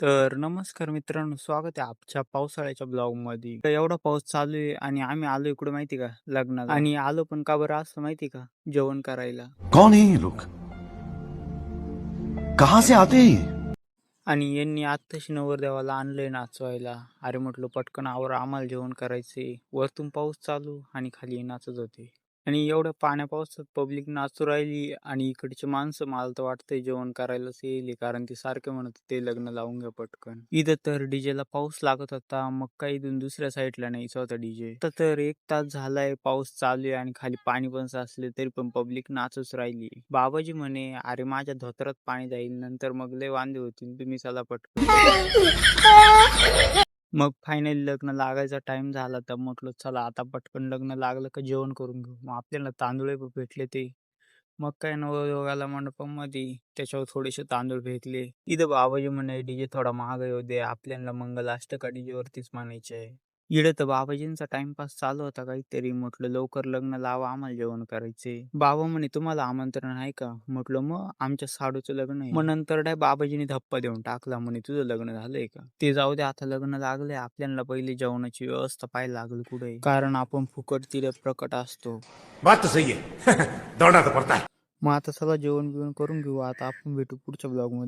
तर नमस्कार मित्रांनो, स्वागत आहे आजच्या पावसाळ्याच्या ब्लॉगमध्ये. तर एवढा पाऊस चालू आहे आणि आम्ही आलो इकडे माहिती का लग्नाला आणि आलो पण का बरं असं माहिती का जेवण करायला. कौन है ये लोग? कहां से आते हैं ये? आणि यांनी आत्ताशी नवरदेवाला आणलंय नाचवायला. अरे म्हटलं पटकन आवर, आम्हाला जेवण करायचंय. वरतून पाऊस चालू आणि खाली नाचत होते. आणि एवढ्या पाण्या पावसात पब्लिक नाचू राहिली आणि इकडचे माणसं मला तर वाटतंय जेवण करायलाच येईल, कारण ते सारखे म्हणत होते लग्न लावून घ्या पटकन. इथं तर डीजेला पाऊस लागत होता, मग काही इथून दुसऱ्या साईडला न्यायचा होता डीजे. आता तर 1 तास झालाय पाऊस चालू आहे आणि खाली पाणी पण साचले, तरी पण पब्लिक नाचूच राहिली. बाबाजी म्हणे, "अरे माझ्या धोतरात पाणी जाईल, नंतर मग लय वांदे होतील, तुम्ही चला पटकन." मग फायनली लग्न लागायचा टाइम झाला, तर म्हटलं चला आता पटकन लग्न लागलं का जेवण करून घेऊ. मग आपल्याला तांदूळ भेटले ते. मग काय नवरदेवाला मंडपामध्ये त्याच्यावर थोडेसे तांदूळ फेकले. इथं बाबाजी म्हणे डीजे थोडा महाग येऊ दे, आपल्याला मंगलाष्टका डीजेवरतीच म्हणायचे आहे. इकडे तर बाबाजींचा टाइमपास चालू होता काहीतरी. म्हटलं लवकर लग्न लावा, आम्हाला जेवण करायचे. बाबा म्हणे तुम्हाला आमंत्रण आहे का? म्हटलं मग आमच्या साडूचं लग्न आहे. मग नंतर काय बाबाजीने धप्पा देऊन टाकला, म्हणे तुझं लग्न झालंय का? ते जाऊ दे, आता लग्न लागले, आपल्याला पहिली जेवणाची व्यवस्था पाहायला लागेल कुठे, कारण आपण फुकट तिथे प्रकट असतो. बात तो सही है। दौड़ना तो पड़ता है। मग आता चला जेवण बिवण करून घेऊ. आता आपण भेटू पुढच्या ब्लॉग मध्ये.